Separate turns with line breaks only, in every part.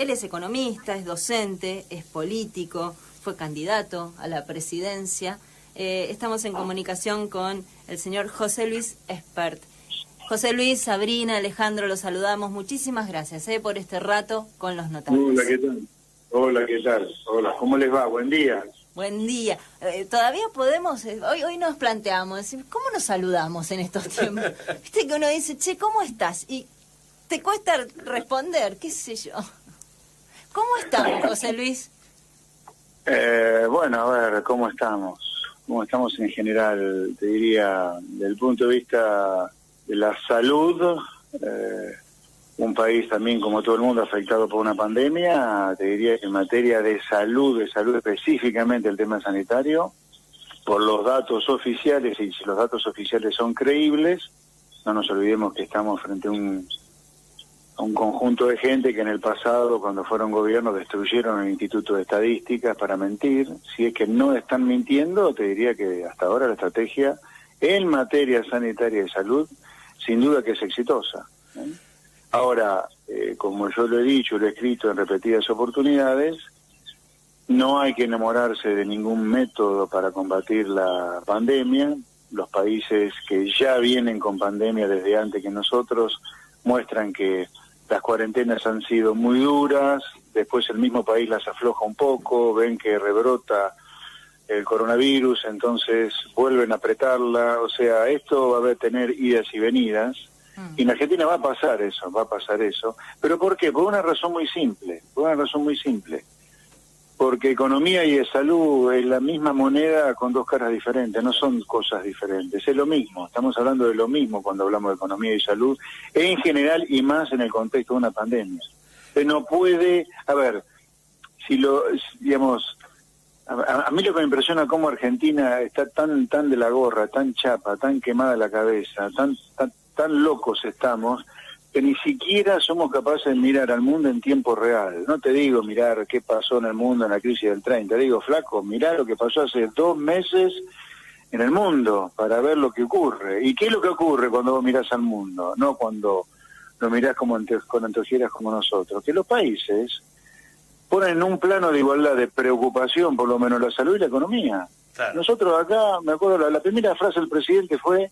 Él es economista, es docente, es político, fue candidato a la presidencia. Estamos en comunicación con el señor José Luis Espert. José Luis, Sabrina, Alejandro, los saludamos. Muchísimas gracias por este rato con los notables.
Hola, ¿qué tal? Hola, ¿qué tal? Hola, ¿cómo les va? Buen día.
Buen día. Todavía podemos, hoy nos planteamos, decir, ¿cómo nos saludamos en estos tiempos? Viste que uno dice, che, ¿cómo estás? Y te cuesta responder, qué sé yo. ¿Cómo estamos, José Luis?
Bueno, a ver, ¿cómo estamos? ¿Cómo estamos en general? Te diría, desde el punto de vista de la salud, un país también como todo el mundo afectado por una pandemia. Te diría que en materia de salud específicamente el tema sanitario, por los datos oficiales, y si los datos oficiales son creíbles, no nos olvidemos que estamos frente a un conjunto de gente que en el pasado, cuando fueron gobiernos, destruyeron el Instituto de Estadísticas para mentir. Si es que no están mintiendo, te diría que hasta ahora la estrategia en materia sanitaria y de salud, sin duda que es exitosa. Ahora, como yo lo he dicho, lo he escrito en repetidas oportunidades, no hay que enamorarse de ningún método para combatir la pandemia. Los países que ya vienen con pandemia desde antes que nosotros muestran que las cuarentenas han sido muy duras, después el mismo país las afloja un poco, ven que rebrota el coronavirus, entonces vuelven a apretarla. O sea, esto va a tener idas y venidas, y en Argentina va a pasar eso. ¿Pero por qué? Por una razón muy simple, porque economía y salud es la misma moneda con dos caras diferentes, no son cosas diferentes, es lo mismo, estamos hablando de lo mismo cuando hablamos de economía y salud, en general y más en el contexto de una pandemia. Se no puede, a ver, digamos, a mí lo que me impresiona cómo Argentina está tan de la gorra, tan chapa, tan quemada la cabeza, tan locos estamos, que ni siquiera somos capaces de mirar al mundo en tiempo real. No te digo mirar qué pasó en el mundo en la crisis del 30, te digo, flaco, mirá lo que pasó hace 2 meses en el mundo para ver lo que ocurre. ¿Y qué es lo que ocurre cuando vos mirás al mundo? No cuando lo mirás con anteojeras como nosotros. Que los países ponen en un plano de igualdad, de preocupación, por lo menos la salud y la economía. Claro. Nosotros acá, me acuerdo, la primera frase del presidente fue: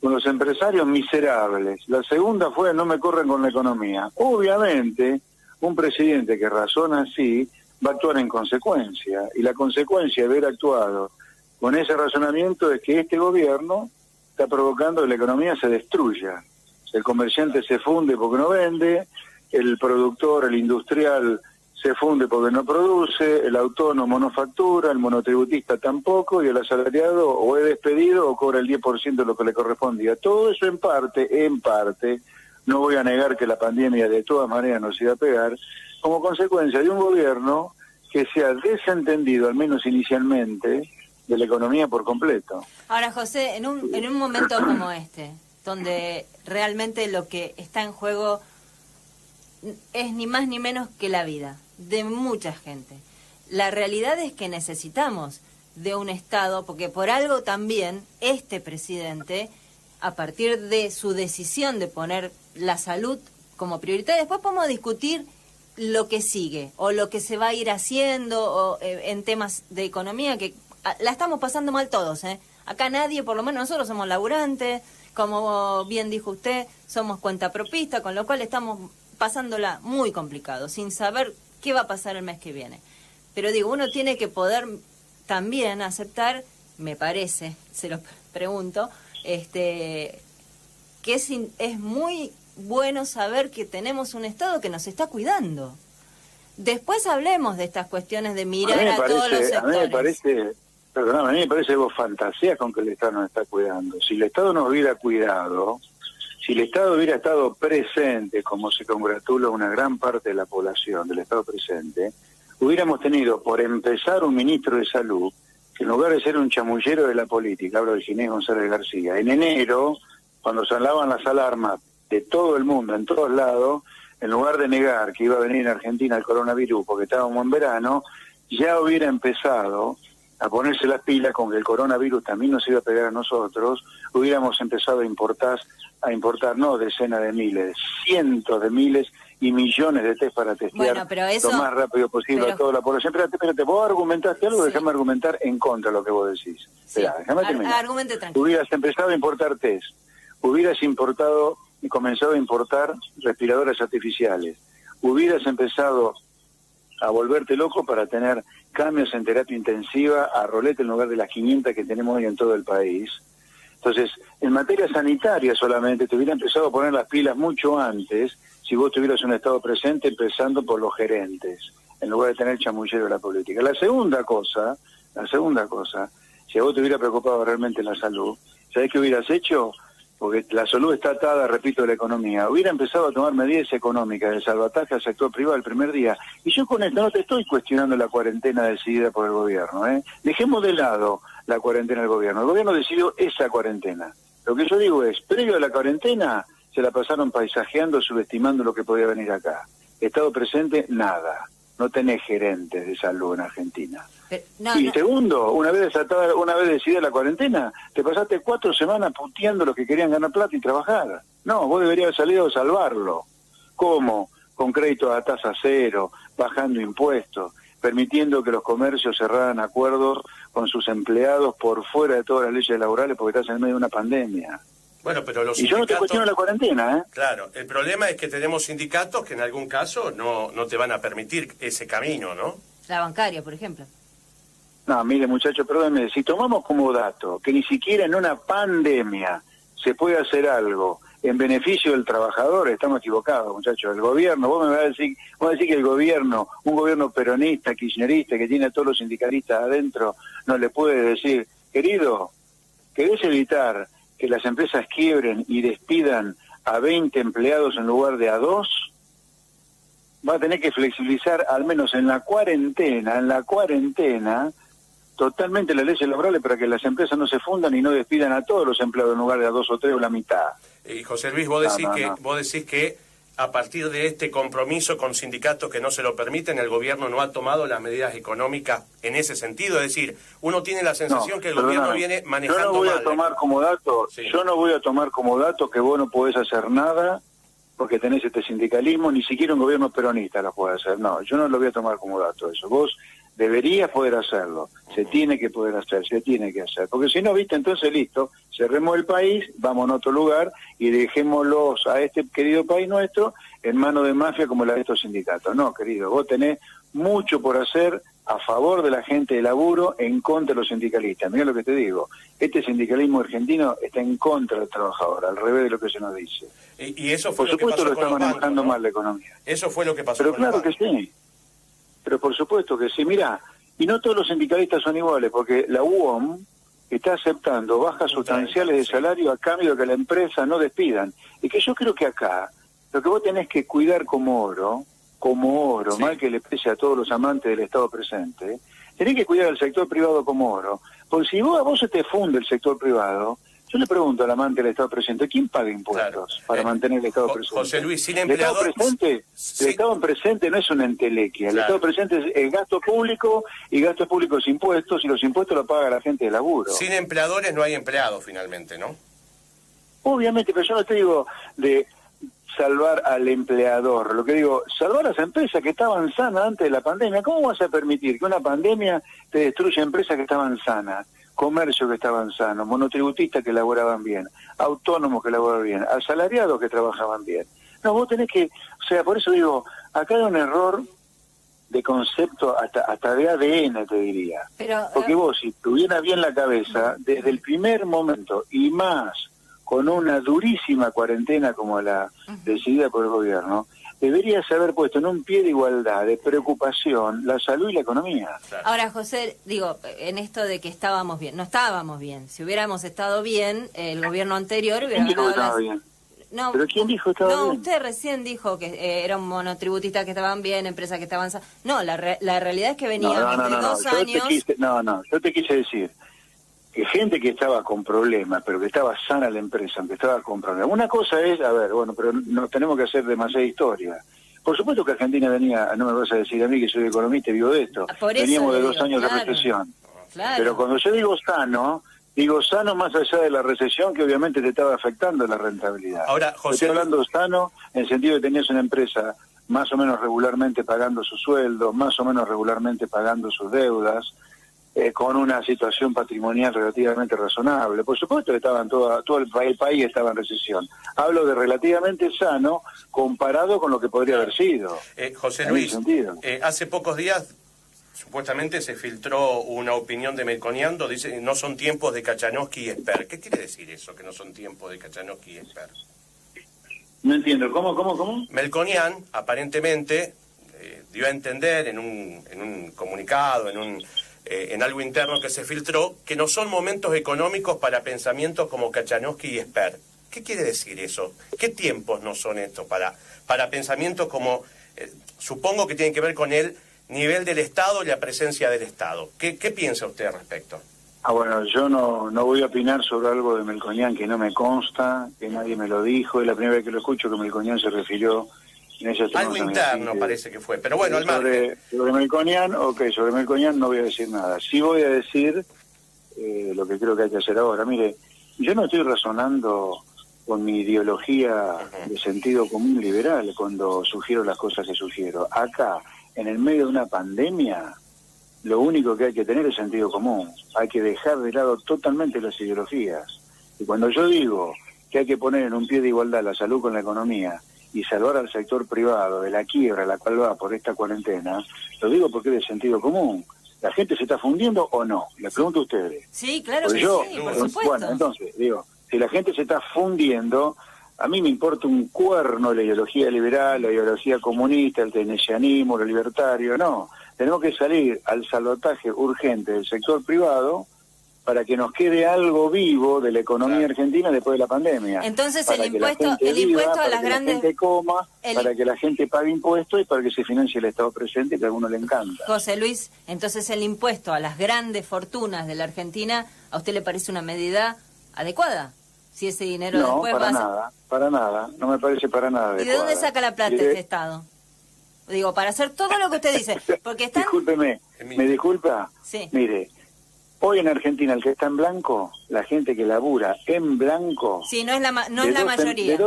con los empresarios miserables. La segunda fue: no me corren con la economía. Obviamente, un presidente que razona así va a actuar en consecuencia, y la consecuencia de haber actuado con ese razonamiento es que este gobierno está provocando que la economía se destruya. El comerciante se funde porque no vende, el productor, el industrial se funde porque no produce, el autónomo no factura, el monotributista tampoco, y el asalariado o es despedido o cobra el 10% de lo que le correspondía. Todo eso en parte, no voy a negar que la pandemia de todas maneras nos iba a pegar, como consecuencia de un gobierno que se ha desentendido, al menos inicialmente, de la economía por completo.
Ahora, José, en un momento como este, donde realmente lo que está en juego es ni más ni menos que la vida de mucha gente. La realidad es que necesitamos de un Estado, porque por algo también este presidente, a partir de su decisión de poner la salud como prioritaria, después podemos discutir lo que sigue o lo que se va a ir haciendo o, en temas de economía, que la estamos pasando mal todos, Acá nadie, por lo menos nosotros somos laburantes, como bien dijo usted, somos cuentapropistas, con lo cual estamos pasándola muy complicado, sin saber qué va a pasar el mes que viene. Pero digo, uno tiene que poder también aceptar, me parece, se lo pregunto, que es muy bueno saber que tenemos un Estado que nos está cuidando. Después hablemos de estas cuestiones de mirar a todos los sectores.
A mí me parece que vos fantaseas con que el Estado nos está cuidando. Si el Estado nos hubiera cuidado, si el Estado hubiera estado presente, como se congratula una gran parte de la población del Estado presente, hubiéramos tenido, por empezar, un ministro de Salud que, en lugar de ser un chamullero de la política, hablo de Ginés González García, en enero, cuando sonaban las alarmas de todo el mundo, en todos lados, en lugar de negar que iba a venir a Argentina el coronavirus porque estábamos en verano, ya hubiera empezado a ponerse las pilas con que el coronavirus también nos iba a pegar a nosotros, hubiéramos empezado a importar no decenas de miles, cientos de miles y millones de test para testear lo más rápido posible a toda la población. Espérate, vos argumentaste algo, déjame argumentar en contra de lo que vos decís. Esperá, déjame terminar.
Argumente tranquilo.
Hubieras empezado a importar test, hubieras importado y comenzado a importar respiradores artificiales, hubieras empezado a volverte loco para tener cambios en terapia intensiva a rolete en lugar de las 500 que tenemos hoy en todo el país. Entonces, en materia sanitaria solamente te hubiera empezado a poner las pilas mucho antes si vos tuvieras un Estado presente, empezando por los gerentes, en lugar de tener chamullero de la política. La segunda cosa, si a vos te hubiera preocupado realmente la salud, ¿sabés qué hubieras hecho? Porque la salud está atada, repito, a la economía. Hubiera empezado a tomar medidas económicas de salvataje al sector privado el primer día. Y yo con esto no te estoy cuestionando la cuarentena decidida por el gobierno, ¿eh? Dejemos de lado la cuarentena del gobierno. El gobierno decidió esa cuarentena. Lo que yo digo es, previo a la cuarentena, se la pasaron paisajeando, subestimando lo que podía venir acá. Estado presente, nada. No tenés gerentes de salud en Argentina. Segundo, una vez decidida la cuarentena, te pasaste 4 semanas puteando los que querían ganar plata y trabajar. No, vos deberías haber salido a salvarlo. ¿Cómo? Con crédito a tasa cero, bajando impuestos, permitiendo que los comercios cerraran acuerdos con sus empleados por fuera de todas las leyes laborales porque estás en medio de una pandemia.
Bueno, pero los
sindicatos... Y yo no te cuestiono la cuarentena, ¿eh?
Claro, el problema es que tenemos sindicatos que en algún caso no te van a permitir ese camino, ¿no?
La bancaria, por ejemplo.
No, mire, muchachos, perdónenme, si tomamos como dato que ni siquiera en una pandemia se puede hacer algo en beneficio del trabajador, estamos equivocados, muchachos. El gobierno, vos me vas a decir que el gobierno, un gobierno peronista, kirchnerista, que tiene a todos los sindicalistas adentro, no le puede decir, querido, ¿querés evitar que las empresas quiebren y despidan a 20 empleados en lugar de a 2? Va a tener que flexibilizar, al menos en la cuarentena, totalmente las leyes laborales para que las empresas no se fundan y no despidan a todos los empleados en lugar de a 2 o 3 o la mitad.
Y José Luis, vos decís que a partir de este compromiso con sindicatos que no se lo permiten, el gobierno no ha tomado las medidas económicas en ese sentido. Es decir, uno tiene la sensación que el gobierno viene manejando mal.
Yo no voy a tomar como dato que vos no podés hacer nada porque tenés este sindicalismo, ni siquiera un gobierno peronista lo puede hacer. No, yo no lo voy a tomar como dato eso. Vos deberías poder hacerlo, se tiene que poder hacer, porque si no, viste, entonces listo, cerremos el país, vamos a otro lugar y dejémoslos a este querido país nuestro en manos de mafia como la de estos sindicatos. No, querido, vos tenés mucho por hacer a favor de la gente de laburo, en contra de los sindicalistas. Mirá lo que te digo, este sindicalismo argentino está en contra del trabajador, al revés de lo que se nos dice.
Y eso fue
por supuesto lo está manejando mal la economía.
Eso fue lo que pasó.
Pero claro que sí. Pero por supuesto que sí, mirá, y no todos los sindicalistas son iguales, porque la UOM está aceptando bajas sustanciales de salario a cambio de que la empresa no despidan. Y que yo creo que acá, lo que vos tenés que cuidar como oro, sí, mal que le pese a todos los amantes del Estado presente, tenés que cuidar al sector privado como oro. Porque si a vos se te funde el sector privado, yo le pregunto al amante del Estado presente, ¿quién paga impuestos para mantener el Estado presente?
José Luis, sin empleador...
El Estado presente no es una entelequia, el Estado presente es el gasto público, y gasto público es impuestos, y los impuestos lo paga la gente de laburo.
Sin empleadores no hay empleados finalmente, ¿no?
Obviamente, pero yo no te digo de salvar al empleador, lo que digo, salvar a las empresas que estaban sanas antes de la pandemia. ¿Cómo vas a permitir que una pandemia te destruya empresas que estaban sanas? Comercio que estaban sanos, monotributistas que laboraban bien, autónomos que laboraban bien, asalariados que trabajaban bien. No, vos tenés que, o sea, por eso digo, acá hay un error de concepto, hasta de ADN te diría. Porque vos, si tuvieras bien la cabeza, desde el primer momento, y más con una durísima cuarentena como la decidida por el gobierno, deberías haber puesto en un pie de igualdad, de preocupación, la salud y la economía.
Ahora, José, digo, en esto de que estábamos bien, no estábamos bien. Si hubiéramos estado bien, el gobierno anterior hubiera ganado
bien. No, ¿pero quién dijo que estaba bien?
No, usted recién dijo que era un monotributista que estaban bien, empresas que estaban... No, la realidad es que veníamos de 2 años...
Yo te quise decir que gente que estaba con problemas, pero que estaba sana la empresa, aunque estaba con problemas. Una cosa es, pero no tenemos que hacer demasiada historia. Por supuesto que Argentina venía, no me vas a decir a mí que soy economista y vivo de esto, veníamos de 2 años de recesión.
Claro.
Pero cuando yo digo sano más allá de la recesión que obviamente te estaba afectando la rentabilidad.
Ahora, José,
estoy hablando sano en el sentido de que tenías una empresa más o menos regularmente pagando su sueldo, más o menos regularmente pagando sus deudas, con una situación patrimonial relativamente razonable. Por supuesto que estaban todo el país estaba en recesión. Hablo de relativamente sano comparado con lo que podría haber sido.
José Luis, hace pocos días supuestamente se filtró una opinión de Melconian, dice no son tiempos de Kachanowski y Esper. ¿Qué quiere decir eso, que no son tiempos de Kachanowski y Esper?
No entiendo, ¿cómo?
Melconian aparentemente dio a entender en un comunicado, en algo interno que se filtró, que no son momentos económicos para pensamientos como Kachanowski y Esper. ¿Qué quiere decir eso? ¿Qué tiempos no son estos para pensamientos como, supongo que tienen que ver con el nivel del Estado y la presencia del Estado? ¿Qué piensa usted al respecto?
Bueno, yo no voy a opinar sobre algo de Melconian que no me consta, que nadie me lo dijo, es la primera vez que lo escucho que Melconian se refirió en ese
algo interno parece que fue, pero bueno, al margen.
Sobre Melconian, sobre Melconian no voy a decir nada. Sí voy a decir lo que creo que hay que hacer ahora. Mire, yo no estoy razonando con mi ideología de sentido común liberal cuando sugiero las cosas que sugiero. Acá, en el medio de una pandemia, lo único que hay que tener es sentido común. Hay que dejar de lado totalmente las ideologías. Y cuando yo digo que hay que poner en un pie de igualdad la salud con la economía y salvar al sector privado de la quiebra a la cual va por esta cuarentena, lo digo porque es de sentido común. ¿La gente se está fundiendo o no? Les pregunto a ustedes.
Sí, claro que sí, por supuesto.
Bueno, entonces, digo, si la gente se está fundiendo, a mí me importa un cuerno la ideología liberal, la ideología comunista, el keynesianismo, lo libertario, no. Tenemos que salir al salvataje urgente del sector privado para que nos quede algo vivo de la economía argentina después de la pandemia.
Entonces el impuesto a las grandes...
Para que la gente coma, para que la gente pague impuestos y para que se financie el Estado presente, que a alguno le encanta.
José Luis, entonces el impuesto a las grandes fortunas de la Argentina, ¿a usted le parece una medida adecuada? Si ese dinero después va a...
para nada, no me parece para nada adecuada.
¿Y de dónde saca la plata este Estado? Digo, para hacer todo lo que usted dice, porque están...
Discúlpeme, ¿me disculpa?
Sí.
Mire, hoy en Argentina el que está en blanco, la gente que labura en blanco...
Sí, no es la mayoría.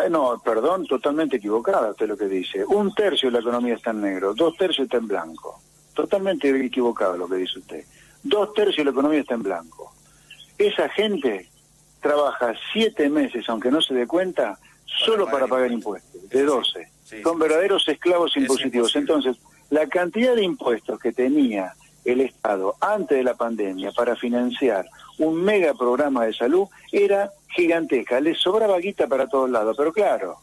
No, perdón, totalmente equivocada usted lo que dice. 1/3 de la economía está en negro, 2/3 está en blanco. Totalmente equivocado lo que dice usted. 2/3 de la economía está en blanco. Esa gente trabaja 7 meses, aunque no se dé cuenta, solo para pagar impuestos, de 12. Sí. Son verdaderos esclavos impositivos. Entonces, la cantidad de impuestos que tenía el Estado antes de la pandemia para financiar un mega programa de salud era gigantesca, les sobraba guita para todos lados, pero claro,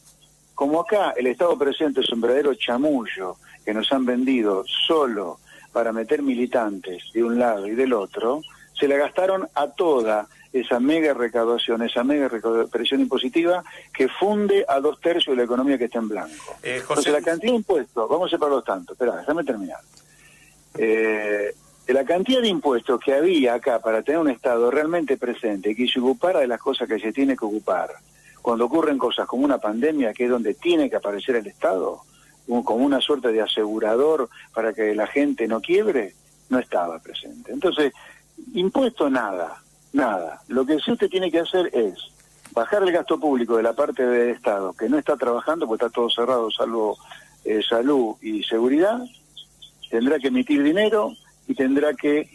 como acá el Estado presente es un verdadero chamullo que nos han vendido solo para meter militantes de un lado y del otro, se la gastaron a toda esa mega recaudación, esa mega presión impositiva que funde a 2/3 de la economía que está en blanco. Entonces la cantidad de impuestos, vamos a separarlos tanto, espera, déjame terminar. La cantidad de impuestos que había acá para tener un Estado realmente presente y que se ocupara de las cosas que se tiene que ocupar, cuando ocurren cosas como una pandemia, que es donde tiene que aparecer el Estado, como una suerte de asegurador para que la gente no quiebre, no estaba presente. Entonces, impuesto nada. Lo que sí usted tiene que hacer es bajar el gasto público de la parte del Estado, que no está trabajando porque está todo cerrado, salvo salud y seguridad, tendrá que emitir dinero y tendrá que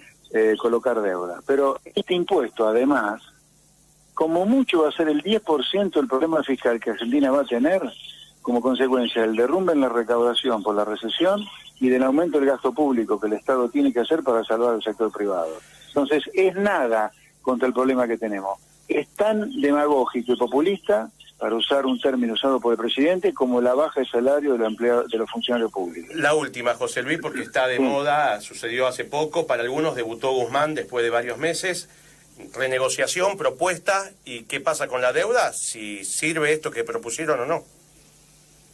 colocar deuda. Pero este impuesto, además, como mucho va a ser el 10% del problema fiscal que Argentina va a tener como consecuencia del derrumbe en la recaudación por la recesión y del aumento del gasto público que el Estado tiene que hacer para salvar al sector privado. Entonces, es nada contra el problema que tenemos. Es tan demagógico y populista, para usar un término usado por el presidente, como la baja de salario de los funcionarios públicos.
La última, José Luis, porque está de moda, sucedió hace poco, para algunos debutó Guzmán después de varios meses, renegociación, propuesta, ¿y qué pasa con la deuda? Si sirve esto que propusieron o no.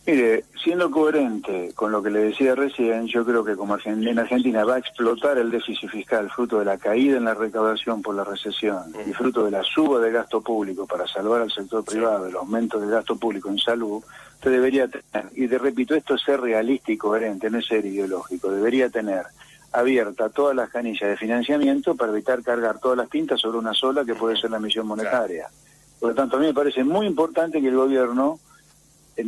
Mire, siendo coherente con lo que le decía recién, yo creo que como en Argentina va a explotar el déficit fiscal fruto de la caída en la recaudación por la recesión y fruto de la suba de gasto público para salvar al sector privado, el aumento del gasto público en salud, usted debería tener, y te repito, esto es ser realista y coherente, no es ser ideológico, debería tener abierta todas las canillas de financiamiento para evitar cargar todas las tintas sobre una sola, que puede ser la emisión monetaria. Por lo tanto, a mí me parece muy importante que el gobierno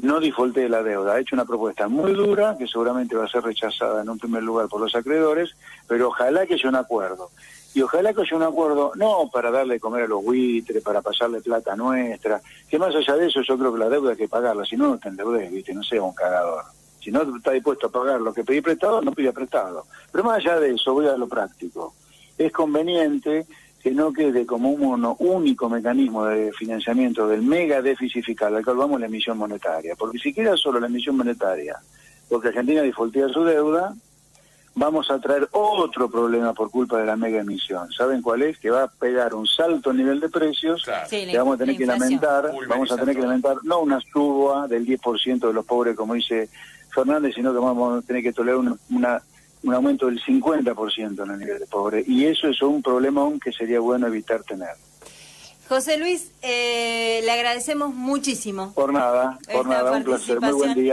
no defaultee la deuda. Ha hecho una propuesta muy dura, que seguramente va a ser rechazada en un primer lugar por los acreedores, pero ojalá que haya un acuerdo. Y ojalá que haya un acuerdo, no para darle de comer a los buitres, para pasarle plata nuestra, que más allá de eso yo creo que la deuda hay que pagarla, si no, no te endeudes, ¿viste? No seas un cagador. Si no está dispuesto a pagar lo que pedí prestado, no pida prestado. Pero más allá de eso, voy a lo práctico. Es conveniente que no quede como un único mecanismo de financiamiento del mega déficit fiscal, al cual vamos la emisión monetaria. Porque si queda solo la emisión monetaria, porque Argentina defaultea su deuda, vamos a traer otro problema por culpa de la mega emisión. ¿Saben cuál es? Que va a pegar un salto a nivel de precios, claro. Sí, que vamos a tener que lamentar, no una suba del 10% de los pobres, como dice Fernández, sino que vamos a tener que tolerar un aumento del 50% en el nivel de pobre. Y eso es un problema que sería bueno evitar tener.
José Luis, le agradecemos muchísimo.
Por nada, un placer. Muy buen día.